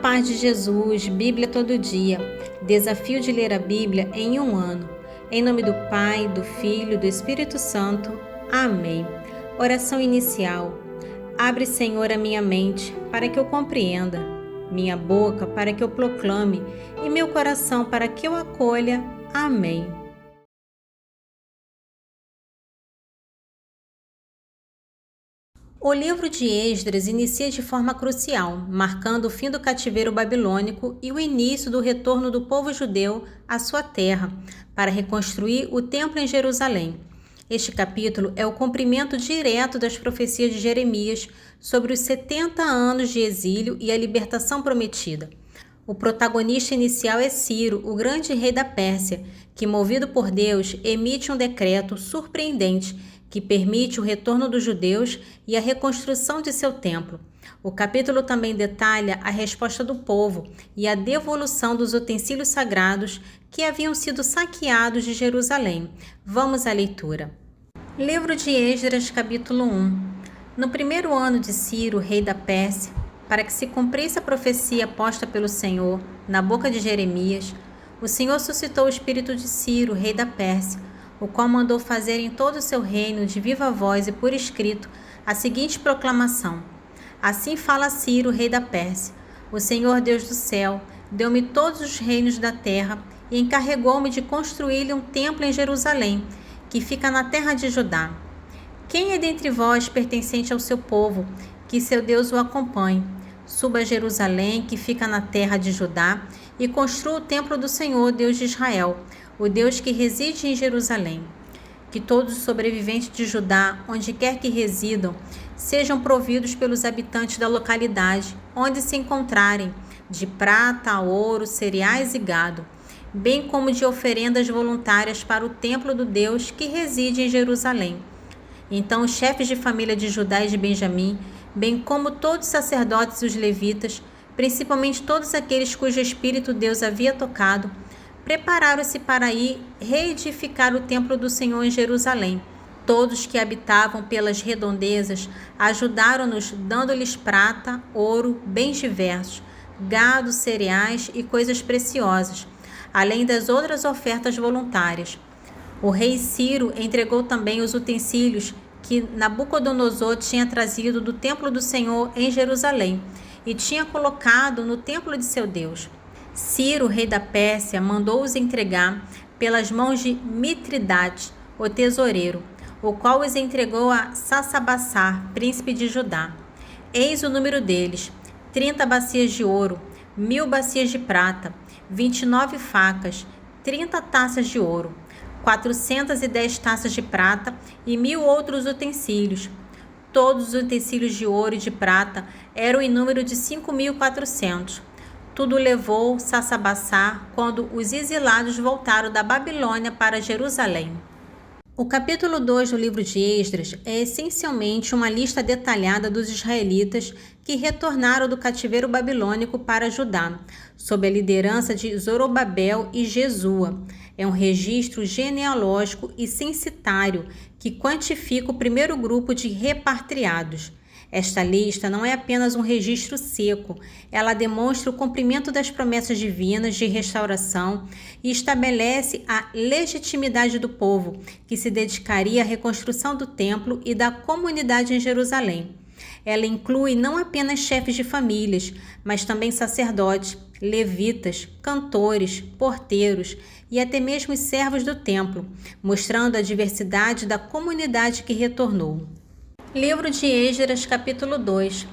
paz de Jesus, Bíblia todo dia. Desafio de ler a Bíblia em um ano. Em nome do Pai, do Filho e do Espírito Santo. Amém. Oração inicial. Abre, Senhor, a minha mente para que eu compreenda, minha boca para que eu proclame e meu coração para que eu acolha. Amém. O livro de Esdras inicia de forma crucial, marcando o fim do cativeiro babilônico e o início do retorno do povo judeu à sua terra, para reconstruir o templo em Jerusalém. Este capítulo é o cumprimento direto das profecias de Jeremias sobre os 70 anos de exílio e a libertação prometida. O protagonista inicial é Ciro, o grande rei da Pérsia, que, movido por Deus, emite um decreto surpreendente que permite o retorno dos judeus e a reconstrução de seu templo. O capítulo também detalha a resposta do povo e a devolução dos utensílios sagrados que haviam sido saqueados de Jerusalém. Vamos à leitura. Livro de Esdras, capítulo 1. No primeiro ano de Ciro, rei da Pérsia, para que se cumprisse a profecia posta pelo Senhor na boca de Jeremias, o Senhor suscitou o espírito de Ciro, rei da Pérsia, o qual mandou fazer em todo o seu reino, de viva voz e por escrito, a seguinte proclamação: Assim fala Ciro, rei da Pérsia: O Senhor Deus do céu deu-me todos os reinos da terra e encarregou-me de construir-lhe um templo em Jerusalém, que fica na terra de Judá. Quem é dentre vós pertencente ao seu povo, que seu Deus o acompanhe? Suba a Jerusalém, que fica na terra de Judá, e construa o templo do Senhor, Deus de Israel, o Deus que reside em Jerusalém. Que todos os sobreviventes de Judá, onde quer que residam, sejam providos pelos habitantes da localidade, onde se encontrarem, de prata, ouro, cereais e gado, bem como de oferendas voluntárias para o templo do Deus que reside em Jerusalém. Então os chefes de família de Judá e de Benjamim, bem como todos os sacerdotes e os levitas, principalmente todos aqueles cujo espírito Deus havia tocado, prepararam-se para ir reedificar o templo do Senhor em Jerusalém. Todos que habitavam pelas redondezas ajudaram-nos, dando-lhes prata, ouro, bens diversos, gado, cereais e coisas preciosas, além das outras ofertas voluntárias. O rei Ciro entregou também os utensílios que Nabucodonosor tinha trazido do templo do Senhor em Jerusalém e tinha colocado no templo de seu Deus. Ciro, rei da Pérsia, mandou-os entregar pelas mãos de Mitridate, o tesoureiro, o qual os entregou a Sassabassar, príncipe de Judá. Eis o número deles: 30 bacias de ouro, 1000 bacias de prata, 29 facas, 30 taças de ouro, 410 taças de prata e 1000 outros utensílios. Todos os utensílios de ouro e de prata eram em número de 5.400. Tudo levou Sassabassar quando os exilados voltaram da Babilônia para Jerusalém. O capítulo 2 do livro de Esdras é essencialmente uma lista detalhada dos israelitas que retornaram do cativeiro babilônico para Judá, sob a liderança de Zorobabel e Jesua. É um registro genealógico e censitário que quantifica o primeiro grupo de repatriados. Esta lista não é apenas um registro seco, ela demonstra o cumprimento das promessas divinas de restauração e estabelece a legitimidade do povo, que se dedicaria à reconstrução do templo e da comunidade em Jerusalém. Ela inclui não apenas chefes de famílias, mas também sacerdotes, levitas, cantores, porteiros e até mesmo os servos do templo, mostrando a diversidade da comunidade que retornou. Livro de Esdras, capítulo 2.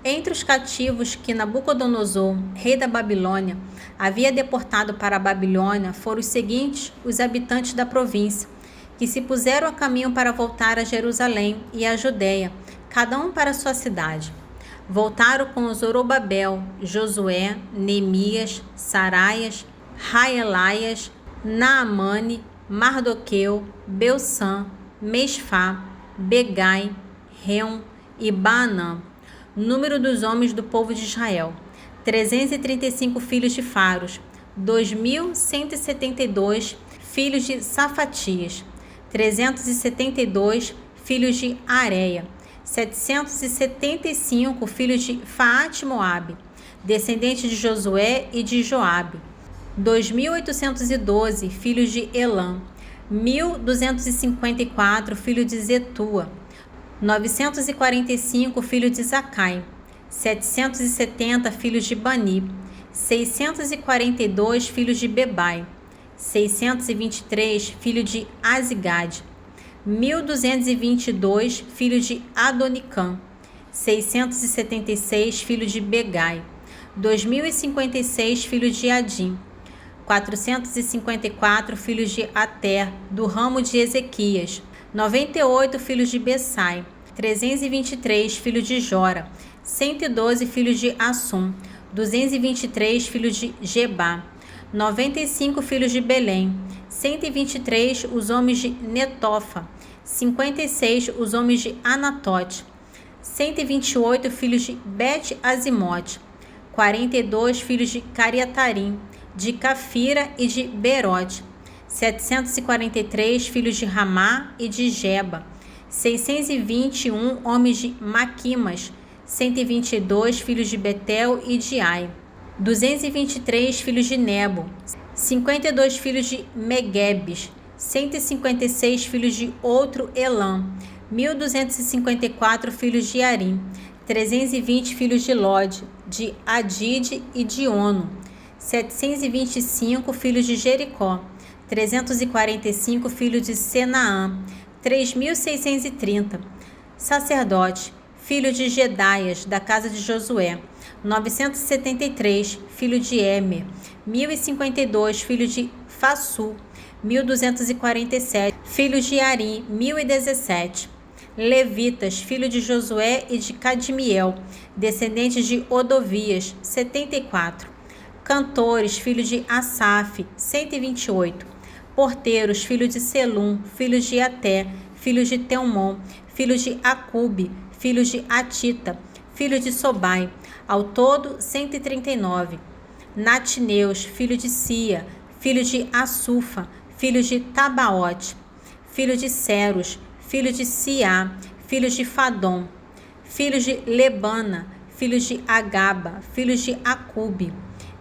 Entre os cativos que Nabucodonosor, rei da Babilônia, havia deportado para a Babilônia foram os seguintes: os habitantes da província, que se puseram a caminho para voltar a Jerusalém e a Judéia, cada um para sua cidade. Voltaram com Zorobabel, Josué, Neemias, Saraias, Raelaias, Naamane, Mardoqueu, Belsan, Mesfá, Begai, Reum e Baanã. Número dos homens do povo de Israel: 335 filhos de Faros, 2.172 filhos de Safatias, 372 filhos de Areia, 775 filhos de Faate Moabe, descendente de Josué e de Joabe. 2.812, filhos de Elã. 1.254, filho de Zetua. 945, filho de Zacai. 770, filhos de Bani. 642, filhos de Bebai. 623, filho de Azigade. 1.222, filho de Adonicã. 676, filho de Begai. 2.056, filho de Adim. 454, filhos de Ater, do ramo de Ezequias. 98, filhos de Besai. 323, filho de Jora. 112, filhos de Assum. 223, filhos de Gebá. 95, filhos de Belém. 123, os homens de Netofa. 56, os homens de Anatote. 128, filhos de Bet-Azimote. 42, filhos de Cariatarim, de Cafira e de Berote. 743, filhos de Ramá e de Geba. 621, homens de Maquimas. 122, filhos de Betel e de Ai. 223, filhos de Nebo. 52, filhos de Meguebes. 156, filhos de outro Elã. 1.254, filhos de Arim. 320, filhos de Lode, de Adide e de Ono. 725, filhos de Jericó. 345, filhos de Senaã. 3.630. Sacerdote, filho de Gedaias, da casa de Josué. 973, filho de Emer. 1.052, filho de Fassu. 1.247, filhos de Arim. 1.017. Levitas, filho de Josué e de Cadmiel, descendentes de Odovias. 74. Cantores, filho de Asaf. 128. Porteiros, filho de Selum, filhos de Até, filhos de Teumon, filhos de Acube, filhos de Atita, filhos de Sobai, ao todo 139. Natineus, filho de Sia, filhos de Assufa, filhos de Tabaote, filhos de Ceros, filhos de Siá, filhos de Fadom, filhos de Lebana, filhos de Agaba, filhos de Acube,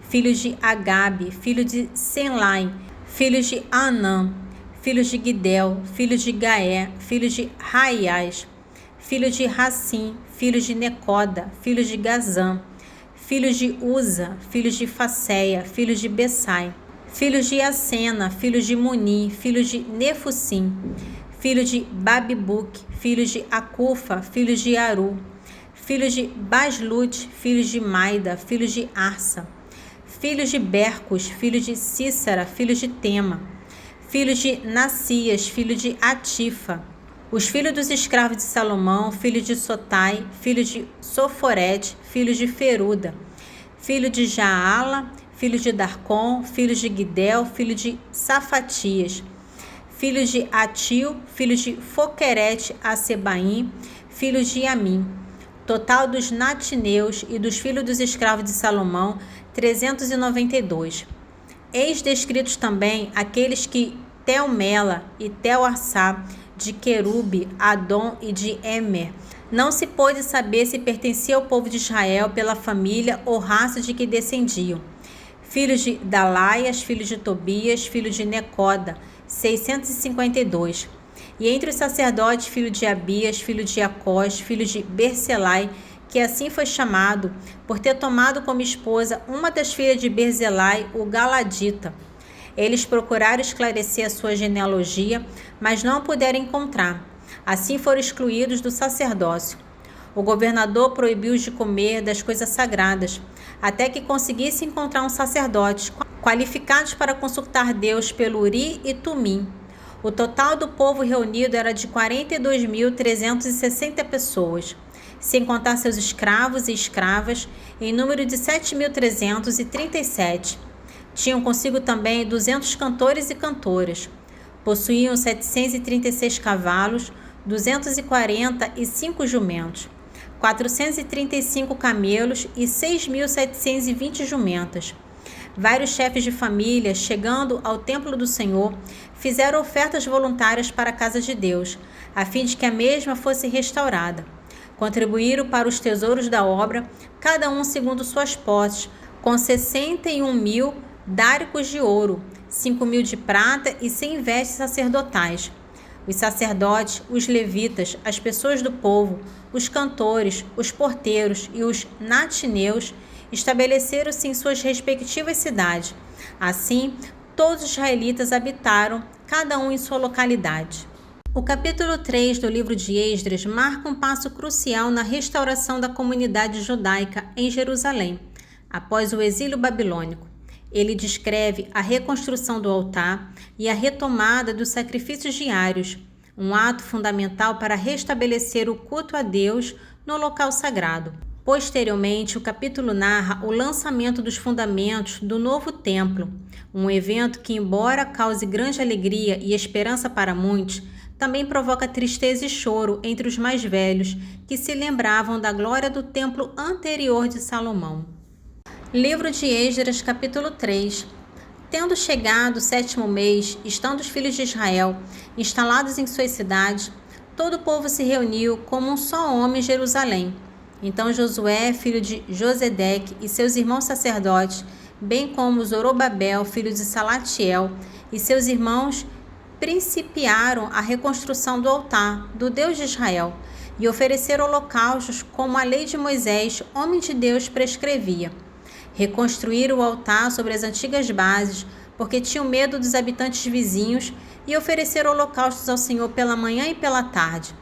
filhos de Agabe, filhos de Senlai, filhos de Anã, filhos de Gidel, filhos de Gaé, filhos de Raiás, filhos de Rassim, filhos de Necoda, filhos de Gazã, filhos de Uza, filhos de Faceia, filhos de Bessai, filhos de Acena, filhos de Muni, filhos de Nefussim, filhos de Babibuque, filhos de Acufa, filhos de Aru, filhos de Baslute, filhos de Maida, filhos de Arsa, filhos de Bercos, filhos de Cícera, filhos de Tema, filhos de Nacias, filhos de Atifa, os filhos dos escravos de Salomão, filhos de Sotai, filhos de Soforete, filhos de Feruda, filho de Jaala, filhos de Darcon, filhos de Gidel, filhos de Safatias, filhos de Atil, filhos de Foquerete Asebaim, filhos de Amim. Total dos natineus e dos filhos dos escravos de Salomão, 392. Eis descritos também aqueles que Tel-Mela e Tel-Arsá, de Querube, Adom e de Emer. Não se pôde saber se pertencia ao povo de Israel pela família ou raça de que descendiam. Filhos de Dalaias, filhos de Tobias, filho de Necoda, 652. E entre os sacerdotes, filho de Abias, filho de Acós, filho de Berselai, que assim foi chamado, por ter tomado como esposa uma das filhas de Berzelai, o Galadita. Eles procuraram esclarecer a sua genealogia, mas não puderam encontrar. Assim foram excluídos do sacerdócio. O governador proibiu-os de comer das coisas sagradas, até que conseguisse encontrar um sacerdote qualificados para consultar Deus pelo Uri e Tumim. O total do povo reunido era de 42.360 pessoas, sem contar seus escravos e escravas, em número de 7.337. Tinham consigo também 200 cantores e cantoras. Possuíam 736 cavalos, 245 jumentos, 435 camelos e 6.720 jumentas. Vários chefes de família, chegando ao templo do Senhor, fizeram ofertas voluntárias para a casa de Deus, a fim de que a mesma fosse restaurada. Contribuíram para os tesouros da obra, cada um segundo suas posses, com 61.000 dáricos de ouro, 5.000 de prata e 100 vestes sacerdotais. Os sacerdotes, os levitas, as pessoas do povo, os cantores, os porteiros e os natineus estabeleceram-se em suas respectivas cidades. Assim, todos os israelitas habitaram, cada um em sua localidade. O capítulo 3 do livro de Esdras marca um passo crucial na restauração da comunidade judaica em Jerusalém, após o exílio babilônico. Ele descreve a reconstrução do altar e a retomada dos sacrifícios diários, um ato fundamental para restabelecer o culto a Deus no local sagrado. Posteriormente, o capítulo narra o lançamento dos fundamentos do novo templo, um evento que, embora cause grande alegria e esperança para muitos, também provoca tristeza e choro entre os mais velhos, que se lembravam da glória do templo anterior de Salomão. Livro de Esdras, capítulo 3. Tendo chegado o 7º mês, estando os filhos de Israel instalados em suas cidades, todo o povo se reuniu como um só homem em Jerusalém. Então Josué, filho de Josedeque, e seus irmãos sacerdotes, bem como Zorobabel, filho de Salatiel, e seus irmãos, principiaram a reconstrução do altar do Deus de Israel e ofereceram holocaustos como a lei de Moisés, homem de Deus, prescrevia. Reconstruíram o altar sobre as antigas bases, porque tinham medo dos habitantes vizinhos, e ofereceram holocaustos ao Senhor pela manhã e pela tarde.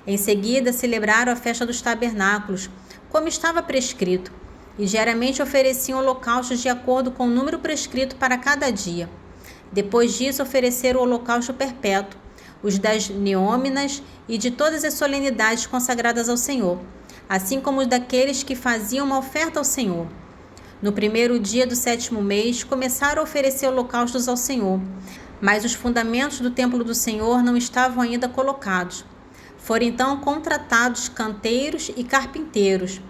Em seguida, celebraram a festa dos tabernáculos, como estava prescrito, e diariamente ofereciam holocaustos de acordo com o número prescrito para cada dia. Depois disso, ofereceram o holocausto perpétuo, os das neôminas e de todas as solenidades consagradas ao Senhor, assim como os daqueles que faziam uma oferta ao Senhor. No primeiro dia do 7º mês, começaram a oferecer holocaustos ao Senhor, mas os fundamentos do templo do Senhor não estavam ainda colocados. Foram então contratados canteiros e carpinteiros.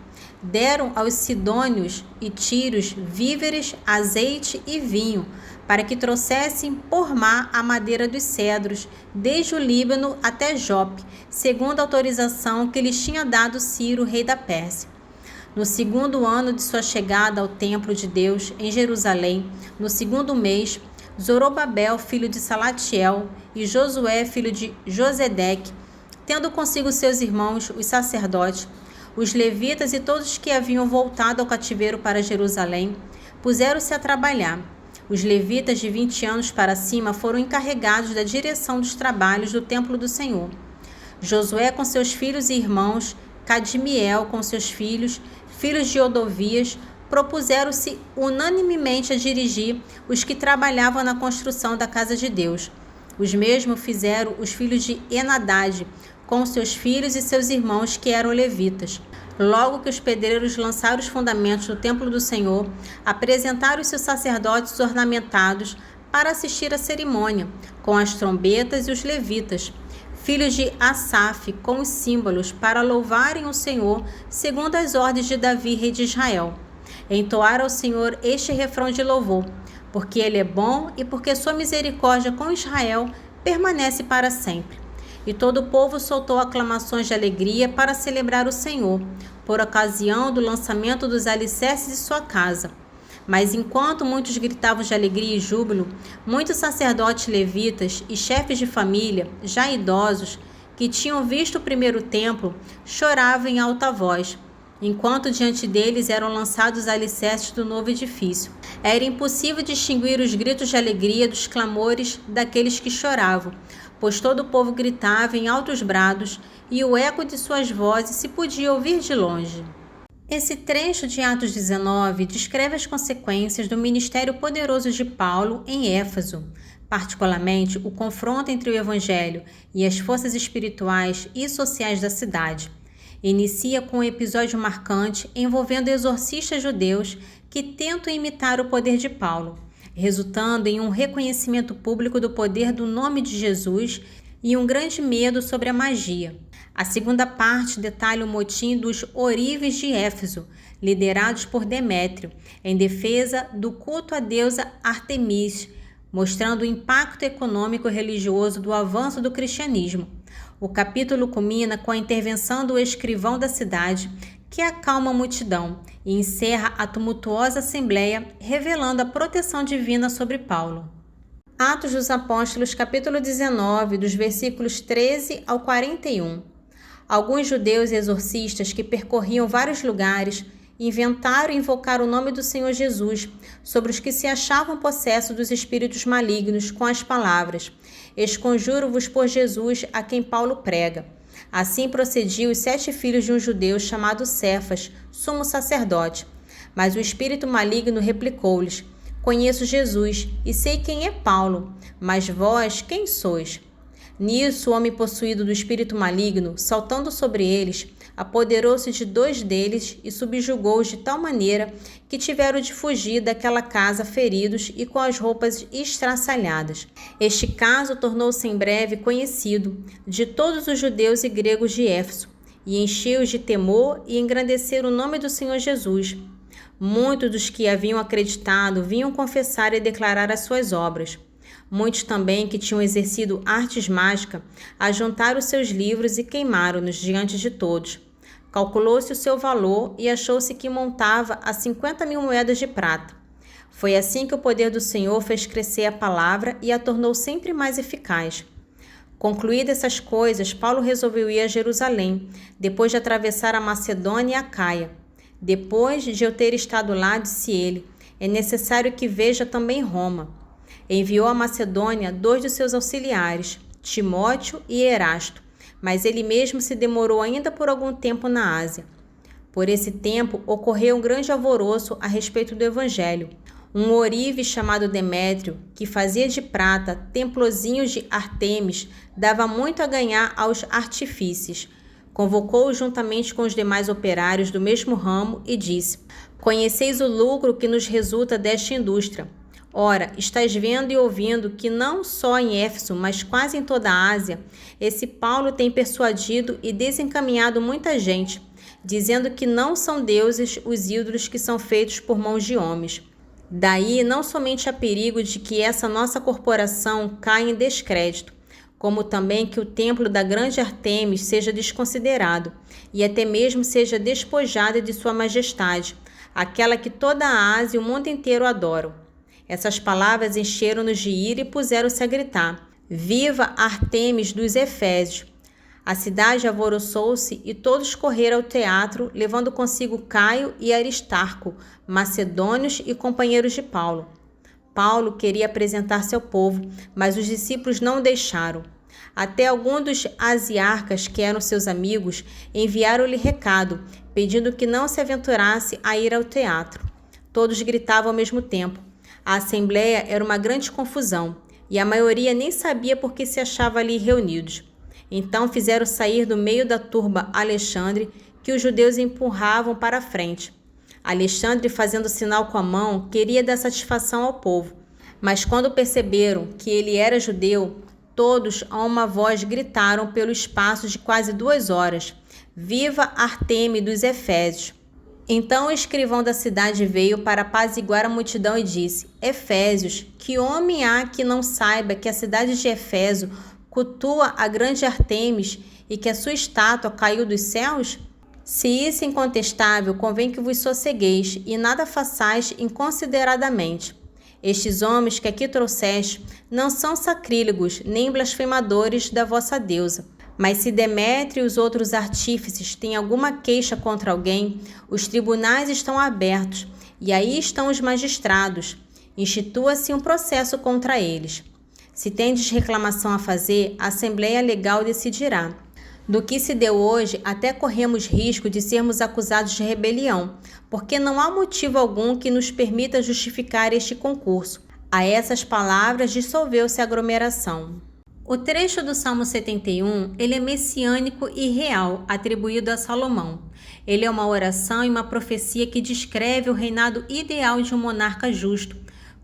Deram aos sidônios e tírios víveres, azeite e vinho, para que trouxessem por mar a madeira dos cedros, desde o Líbano até Jope, segundo a autorização que lhes tinha dado Ciro, rei da Pérsia. No 2º ano de sua chegada ao templo de Deus, em Jerusalém, no 2º mês, Zorobabel, filho de Salatiel, e Josué, filho de Josedeque, tendo consigo seus irmãos, os sacerdotes, os levitas e todos os que haviam voltado ao cativeiro para Jerusalém, puseram-se a trabalhar. Os levitas de 20 anos para cima foram encarregados da direção dos trabalhos do templo do Senhor. Josué com seus filhos e irmãos, Cadmiel com seus filhos, filhos de Odovias, propuseram-se unanimemente a dirigir os que trabalhavam na construção da casa de Deus. Os mesmos fizeram os filhos de Enadade, com seus filhos e seus irmãos que eram levitas. Logo que os pedreiros lançaram os fundamentos do templo do Senhor, apresentaram os seus sacerdotes ornamentados para assistir à cerimônia, com as trombetas e os levitas, filhos de Asaf, com os símbolos, para louvarem o Senhor, segundo as ordens de Davi, rei de Israel. Entoaram ao Senhor este refrão de louvor, porque Ele é bom e porque sua misericórdia com Israel permanece para sempre. E todo o povo soltou aclamações de alegria para celebrar o Senhor, por ocasião do lançamento dos alicerces de sua casa. Mas enquanto muitos gritavam de alegria e júbilo, muitos sacerdotes levitas e chefes de família, já idosos, que tinham visto o primeiro templo, choravam em alta voz, enquanto diante deles eram lançados os alicerces do novo edifício. Era impossível distinguir os gritos de alegria dos clamores daqueles que choravam, pois todo o povo gritava em altos brados e o eco de suas vozes se podia ouvir de longe. Esse trecho de Atos 19 descreve as consequências do ministério poderoso de Paulo em Éfeso, particularmente o confronto entre o Evangelho e as forças espirituais e sociais da cidade. Inicia com um episódio marcante envolvendo exorcistas judeus que tentam imitar o poder de Paulo, resultando em um reconhecimento público do poder do nome de Jesus e um grande medo sobre a magia. A segunda parte detalha o motim dos ourives de Éfeso, liderados por Demétrio, em defesa do culto à deusa Artemis, mostrando o impacto econômico e religioso do avanço do cristianismo. O capítulo culmina com a intervenção do escrivão da cidade, que acalma a multidão e encerra a tumultuosa assembleia, revelando a proteção divina sobre Paulo. Atos dos Apóstolos, capítulo 19, dos versículos 13 ao 41. Alguns judeus exorcistas que percorriam vários lugares inventaram e invocaram o nome do Senhor Jesus sobre os que se achavam possessos dos espíritos malignos com as palavras: "Esconjuro-vos por Jesus, a quem Paulo prega." Assim procediam os 7 filhos de um judeu chamado Cefas, sumo sacerdote. Mas o espírito maligno replicou-lhes: "Conheço Jesus e sei quem é Paulo, mas vós quem sois?" Nisso, o homem possuído do espírito maligno, saltando sobre eles, apoderou-se de 2 deles e subjugou-os de tal maneira que tiveram de fugir daquela casa feridos e com as roupas estraçalhadas. Este caso tornou-se em breve conhecido de todos os judeus e gregos de Éfeso, e encheu-os de temor e engrandeceram o nome do Senhor Jesus. Muitos dos que haviam acreditado vinham confessar e declarar as suas obras. Muitos também que tinham exercido artes mágicas ajuntaram seus livros e queimaram-nos diante de todos. Calculou-se o seu valor e achou-se que montava a 50.000 moedas de prata. Foi assim que o poder do Senhor fez crescer a palavra e a tornou sempre mais eficaz. Concluídas essas coisas, Paulo resolveu ir a Jerusalém, depois de atravessar a Macedônia e a Caia. "Depois de eu ter estado lá", disse ele, "é necessário que veja também Roma." Enviou à Macedônia 2 de seus auxiliares, Timóteo e Erasto, mas ele mesmo se demorou ainda por algum tempo na Ásia. Por esse tempo, ocorreu um grande alvoroço a respeito do Evangelho. Um ourive chamado Demétrio, que fazia de prata templozinhos de Ártemis, dava muito a ganhar aos artífices. Convocou-os juntamente com os demais operários do mesmo ramo e disse: "Conheceis o lucro que nos resulta desta indústria. Ora, estáis vendo e ouvindo que não só em Éfeso, mas quase em toda a Ásia, esse Paulo tem persuadido e desencaminhado muita gente, dizendo que não são deuses os ídolos que são feitos por mãos de homens. Daí não somente há perigo de que essa nossa corporação caia em descrédito, como também que o templo da grande Ártemis seja desconsiderado e até mesmo seja despojado de sua majestade, aquela que toda a Ásia e o mundo inteiro adoram." Essas palavras encheram-nos de ira e puseram-se a gritar: "Viva Ártemis dos Efésios!" A cidade alvoroçou-se e todos correram ao teatro, levando consigo Caio e Aristarco, macedônios e companheiros de Paulo. Paulo queria apresentar-se ao povo, mas os discípulos não o deixaram. Até alguns dos asiarcas, que eram seus amigos, enviaram-lhe recado, pedindo que não se aventurasse a ir ao teatro. Todos gritavam ao mesmo tempo. A assembleia era uma grande confusão, e a maioria nem sabia por que se achava ali reunidos. Então fizeram sair do meio da turba Alexandre, que os judeus empurravam para a frente. Alexandre, fazendo sinal com a mão, queria dar satisfação ao povo. Mas quando perceberam que ele era judeu, todos a uma voz gritaram pelo espaço de quase 2 horas: "Viva Ártemis dos Efésios!" Então o escrivão da cidade veio para apaziguar a multidão e disse: "Efésios, que homem há que não saiba que a cidade de Éfeso cultua a grande Ártemis e que a sua estátua caiu dos céus? Se isso é incontestável, convém que vos sossegueis e nada façais inconsideradamente. Estes homens que aqui trouxeste não são sacrílegos nem blasfemadores da vossa deusa. Mas se Demétrio e os outros artífices têm alguma queixa contra alguém, os tribunais estão abertos, e aí estão os magistrados. Institua-se um processo contra eles. Se tendes reclamação a fazer, a Assembleia Legal decidirá. Do que se deu hoje, até corremos risco de sermos acusados de rebelião, porque não há motivo algum que nos permita justificar este concurso." A essas palavras dissolveu-se a aglomeração. O trecho do Salmo 71, ele é messiânico e real, atribuído a Salomão. Ele é uma oração e uma profecia que descreve o reinado ideal de um monarca justo,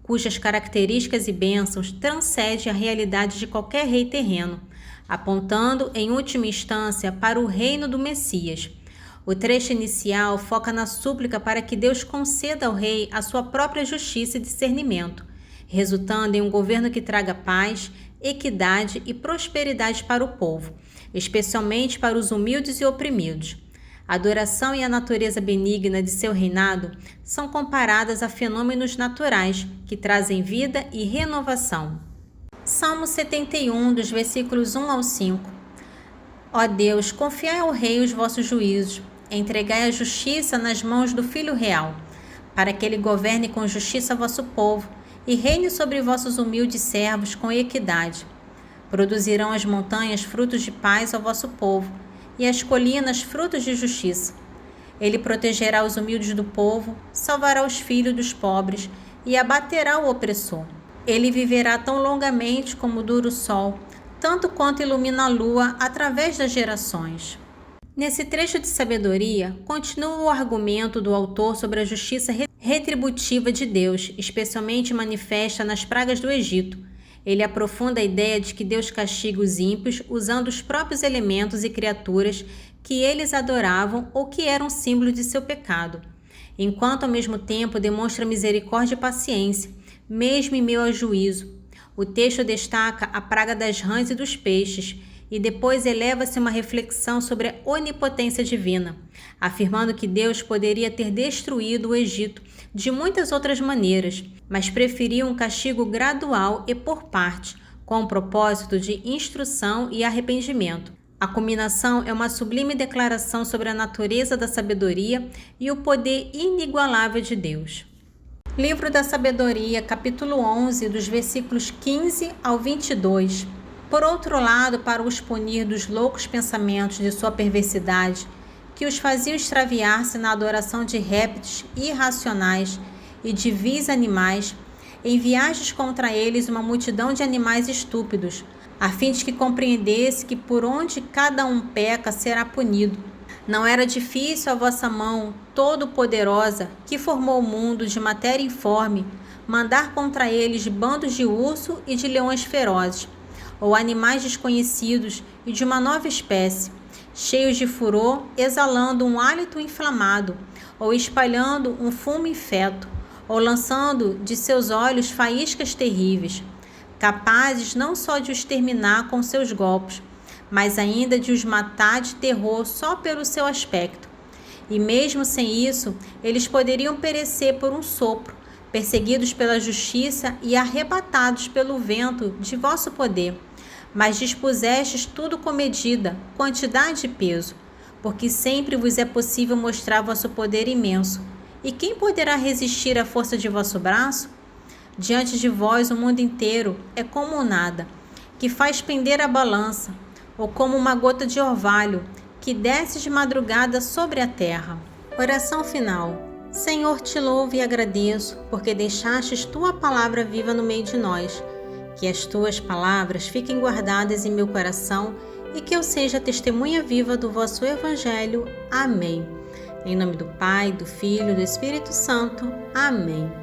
cujas características e bênçãos transcendem a realidade de qualquer rei terreno, apontando, em última instância, para o reino do Messias. O trecho inicial foca na súplica para que Deus conceda ao rei a sua própria justiça e discernimento, resultando em um governo que traga paz, equidade e prosperidade para o povo, especialmente para os humildes e oprimidos. A adoração e a natureza benigna de seu reinado são comparadas a fenômenos naturais que trazem vida e renovação. Salmo 71, dos versículos 1 ao 5. Ó Deus, confiai ao rei os vossos juízos, entregai a justiça nas mãos do Filho real, para que ele governe com justiça vosso povo e reine sobre vossos humildes servos com equidade. Produzirão as montanhas frutos de paz ao vosso povo, e as colinas frutos de justiça. Ele protegerá os humildes do povo, salvará os filhos dos pobres e abaterá o opressor. Ele viverá tão longamente como dura o sol, tanto quanto ilumina a lua através das gerações. Nesse trecho de sabedoria, continua o argumento do autor sobre a justiça retributiva de Deus, especialmente manifesta nas pragas do Egito. Ele aprofunda a ideia de que Deus castiga os ímpios usando os próprios elementos e criaturas que eles adoravam ou que eram símbolo de seu pecado, enquanto ao mesmo tempo demonstra misericórdia e paciência, mesmo em meio ao juízo. O texto destaca a praga das rãs e dos peixes, e depois eleva-se uma reflexão sobre a onipotência divina, afirmando que Deus poderia ter destruído o Egito de muitas outras maneiras, mas preferiu um castigo gradual e por parte, com o propósito de instrução e arrependimento. A culminação é uma sublime declaração sobre a natureza da sabedoria e o poder inigualável de Deus. Livro da Sabedoria, capítulo 11, dos versículos 15 ao 22. Por outro lado, para os punir dos loucos pensamentos de sua perversidade, que os faziam extraviar-se na adoração de répteis irracionais e de vis animais, enviastes contra eles uma multidão de animais estúpidos, a fim de que compreendesse que por onde cada um peca será punido. Não era difícil a vossa mão todo-poderosa, que formou o mundo de matéria informe, mandar contra eles bandos de urso e de leões ferozes, ou animais desconhecidos e de uma nova espécie, cheios de furor, exalando um hálito inflamado, ou espalhando um fumo infeto, ou lançando de seus olhos faíscas terríveis, capazes não só de os terminar com seus golpes, mas ainda de os matar de terror só pelo seu aspecto. E mesmo sem isso, eles poderiam perecer por um sopro, perseguidos pela justiça e arrebatados pelo vento de vosso poder. Mas dispusestes tudo com medida, quantidade e peso, porque sempre vos é possível mostrar vosso poder imenso. E quem poderá resistir à força de vosso braço? Diante de vós o mundo inteiro é como um nada, que faz pender a balança, ou como uma gota de orvalho, que desce de madrugada sobre a terra. Oração final. Senhor, te louvo e agradeço, porque deixastes tua palavra viva no meio de nós. Que as tuas palavras fiquem guardadas em meu coração e que eu seja testemunha viva do vosso Evangelho. Amém. Em nome do Pai, do Filho e do Espírito Santo. Amém.